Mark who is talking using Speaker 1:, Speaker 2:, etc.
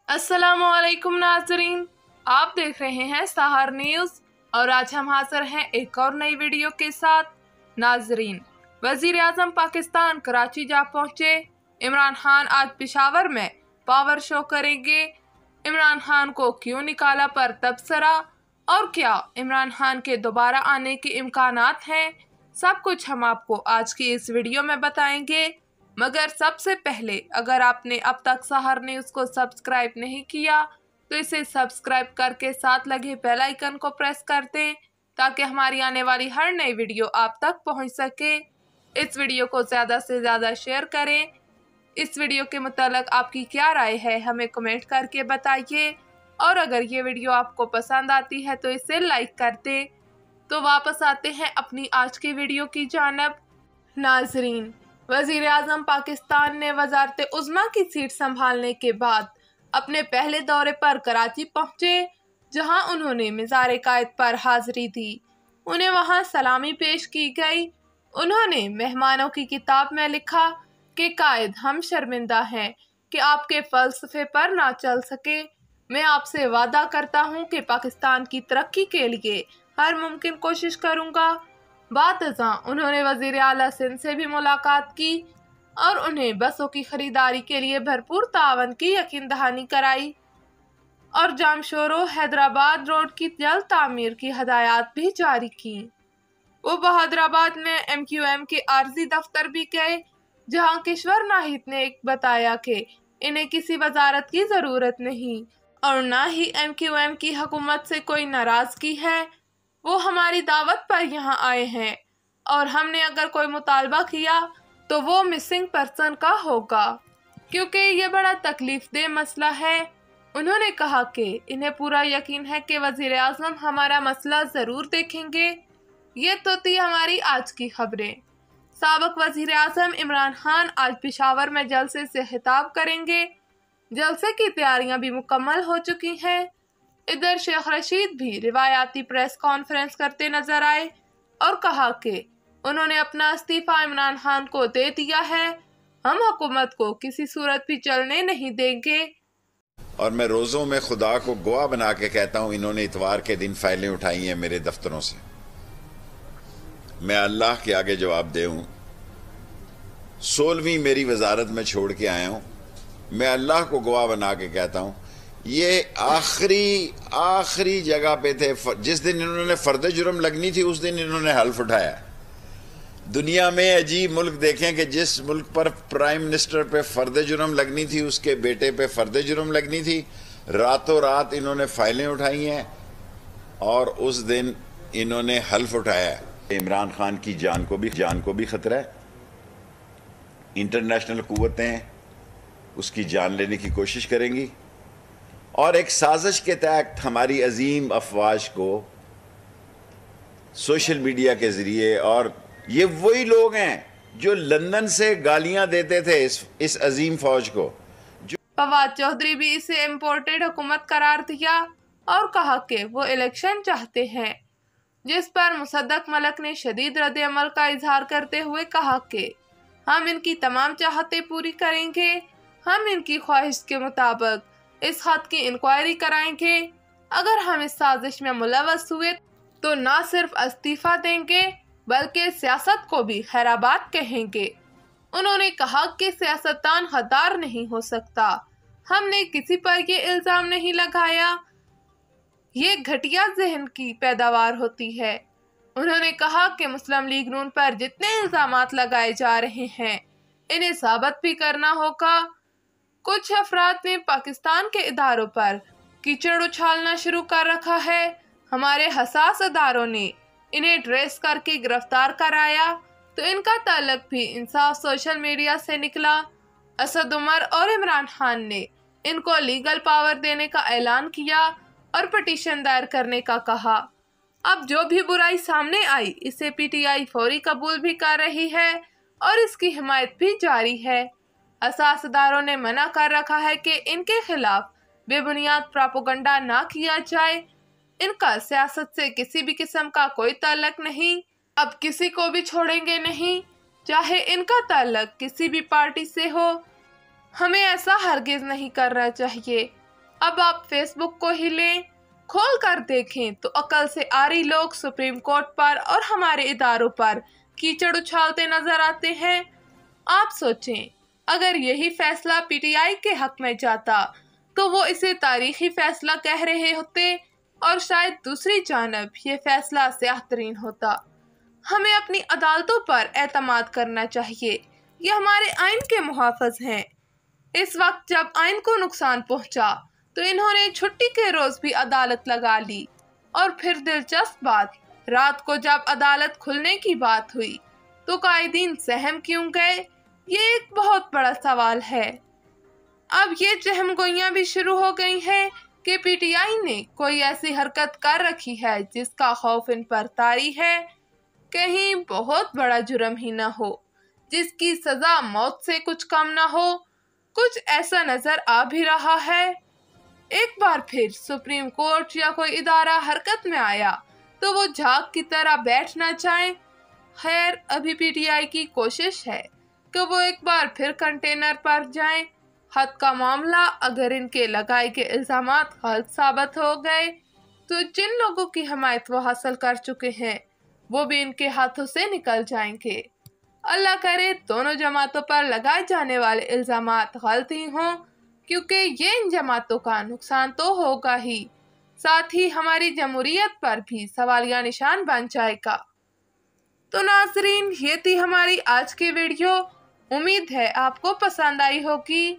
Speaker 1: अस्सलामुअलैकुम नाजरीन, आप देख रहे हैं सहार न्यूज़ और आज हम हाजिर हैं एक और नई वीडियो के साथ। नाजरीन, वजीर आजम पाकिस्तान कराची जा पहुंचे। इमरान खान आज पेशावर में पावर शो करेंगे। इमरान खान को क्यों निकाला पर तबसरा और क्या इमरान खान के दोबारा आने के इम्कानात हैं, सब कुछ हम आपको आज की इस वीडियो में बताएंगे। मगर सबसे पहले अगर आपने अब तक सहार न्यूज़ को सब्सक्राइब नहीं किया तो इसे सब्सक्राइब करके साथ लगे बेल आइकन को प्रेस कर दें ताकि हमारी आने वाली हर नई वीडियो आप तक पहुंच सके। इस वीडियो को ज़्यादा से ज़्यादा शेयर करें। इस वीडियो के मुतालिक आपकी क्या राय है हमें कमेंट करके बताइए और अगर ये वीडियो आपको पसंद आती है तो इसे लाइक कर दें। तो वापस आते हैं अपनी आज की वीडियो की जानिब। नाजरीन, वज़ीर आज़म पाकिस्तान ने वज़ारत उज़्मा की सीट संभालने के बाद अपने पहले दौरे पर कराची पहुंचे, जहां उन्होंने मज़ार कायद पर हाज़िरी दी। उन्हें वहां सलामी पेश की गई। उन्होंने मेहमानों की किताब में लिखा कि कायद, हम शर्मिंदा हैं कि आपके फ़लसफ़े पर ना चल सके। मैं आपसे वादा करता हूं कि पाकिस्तान की तरक्की के लिए हर मुमकिन कोशिश करूंगा। बादशाह उन्होंने वज़ीर आला सिंध से भी मुलाकात की और उन्हें बसों की खरीदारी के लिए भरपूर तावन की यकीन दहानी कराई और जामशोरो हैदराबाद रोड की जल्द तामीर की हदायत भी जारी की। वो बहादुराबाद में MQM के आर्जी दफ्तर भी गए, जहां किश्वर नाहिद ने बताया कि इन्हें किसी वजारत की ज़रूरत नहीं और ना ही MQM की हुकूमत से कोई नाराज़गी है। वो हमारी दावत पर यहाँ आए हैं और हमने अगर कोई मुतालबा किया तो वो मिसिंग पर्सन का होगा, क्योंकि ये बड़ा तकलीफ दे मसला है। उन्होंने कहा कि इन्हें पूरा यकीन है कि वज़ीर आज़म हमारा मसला ज़रूर देखेंगे। ये तो थी हमारी आज की खबरें। साबिक़ वज़ीर आज़म इमरान खान आज पेशावर में जलसे से खिताब करेंगे। जलसे की तैयारियां भी मुकम्मल हो चुकी हैं। इधर शेख रशीद भी रिवायाती प्रेस कॉन्फ्रेंस करते नजर आए और कहा कि उन्होंने अपना इस्तीफा इमरान खान को दे दिया है। हम हुकूमत को किसी सूरत भी चलने नहीं देंगे।
Speaker 2: और मैं रोज़ों में खुदा को गवाह बना के कहता हूँ, इन्होंने इतवार के दिन फाइलें उठाई हैं मेरे दफ्तरों से। मैं अल्लाह के आगे जवाब दे हूँ। 16वीं मेरी वजारत में छोड़ के आया हूँ। मैं अल्लाह को गवाह बना के कहता हूँ, ये आखिरी जगह पे थे। जिस दिन इन्होंने फर्द जुर्म लगनी थी उस दिन इन्होंने हल्फ उठाया। दुनिया में अजीब मुल्क देखें कि जिस मुल्क पर प्राइम मिनिस्टर पे फर्द जुर्म लगनी थी उसके बेटे पे फर्द जुर्म लगनी थी। रातों रात इन्होंने फाइलें उठाई हैं और उस दिन इन्होंने हल्फ उठाया। इमरान खान की जान को भी खतरा है। इंटरनेशनल कुव्वतें उसकी जान लेने की कोशिश करेंगी और एक साजिश के तहत हमारी अजीम अफवाज को सोशल मीडिया के जरिए, और ये वही लोग हैं जो लंदन से गालियां देते थे इस अजीम फौज को।
Speaker 1: फवाद चौधरी भी इसे इम्पोर्टेड हुकूमत करार दिया और कहा कि वो इलेक्शन चाहते हैं, जिस पर मुसद्दक मलक ने शदीद रद्द अमल का इजहार करते हुए कहा कि हम इनकी तमाम चाहतें पूरी करेंगे। हम इनकी ख्वाहिश के मुताबिक इस खत की इंक्वायरी कराएंगे। अगर हम इस साजिश में मुलव्वस हुए तो ना सिर्फ इस्तीफा देंगे बल्कि सियासत को भी खैराबाद कहेंगे। उन्होंने कहा कि सियासतदान गद्दार नहीं हो सकता। हमने किसी पर ये इल्ज़ाम नहीं लगाया, ये घटिया जहन की पैदावार होती है। उन्होंने कहा कि मुस्लिम लीग नून पर जितने इल्ज़ामात लगाए जा रहे हैं इन्हें साबित भी करना होगा। कुछ अफराद ने पाकिस्तान के इदारों पर कीचड़ उछालना शुरू कर रखा है। हमारे हसास इदारों ने इन्हें ट्रेस करके गिरफ्तार कराया तो इनका ताल्लुक भी इंसाफ सोशल मीडिया से निकला। असद उमर और इमरान खान ने इनको लीगल पावर देने का ऐलान किया और पिटीशन दायर करने का कहा। अब जो भी बुराई सामने आई इसे PTI फौरी कबूल भी कर रही है और इसकी हिमायत भी जारी है। असासदारों ने मना कर रखा है कि इनके खिलाफ बेबुनियाद प्रोपेगेंडा ना किया जाए। इनका सियासत से किसी भी किस्म का कोई ताल्लुक नहीं। अब किसी को भी छोड़ेंगे नहीं, चाहे इनका ताल्लुक किसी भी पार्टी से हो। हमें ऐसा हरगिज नहीं करना चाहिए। अब आप फेसबुक को ही लें, खोल कर देखें तो अकल से आरी लोग सुप्रीम कोर्ट पर और हमारे इदारों पर कीचड़ उछालते नजर आते हैं। आप सोचें, अगर यही फैसला पीटीआई के हक में जाता तो वो इसे तारीखी फैसला कह रहे होते और शायद दूसरी जानब ये फैसला स्याहतरीन होता। हमें अपनी अदालतों पर एतमाद करना चाहिए, ये हमारे आइन के मुहाफ़िज़ हैं। इस वक्त जब आइन को नुकसान पहुंचा तो इन्होंने छुट्टी के रोज भी अदालत लगा ली, और फिर दिलचस्प बात, रात को जब अदालत खुलने की बात हुई तो कायदीन सहम क्यों गए, ये एक बहुत बड़ा सवाल है। अब ये चहमगोइयां भी शुरू हो गई हैं कि पीटीआई ने कोई ऐसी हरकत कर रखी है जिसका खौफ इन पर तारी है, कहीं बहुत बड़ा जुर्म ही न हो जिसकी सजा मौत से कुछ कम न हो। कुछ ऐसा नजर आ भी रहा है। एक बार फिर सुप्रीम कोर्ट या कोई इदारा हरकत में आया तो वो झाग की तरह बैठ ना जाए। खैर, अभी पीटीआई की कोशिश है कि वो एक बार फिर कंटेनर पर जाएं। हद का मामला, अगर इनके लगाए गए इल्जामात गलत साबित हो गए तो जिन लोगों की हिमायत वो हासिल कर चुके हैं वो भी इनके हाथों से निकल जाएंगे। अल्लाह करे दोनों जमातों पर लगाए जाने वाले इल्जामात गलत ही हों, क्योंकि ये इन जमातों का नुकसान तो होगा ही, साथ ही हमारी जमहूरियत पर भी सवालिया निशान बन जाएगा। तो नाज़रीन, ये थी हमारी आज की वीडियो। उम्मीद है आपको पसंद आई होगी।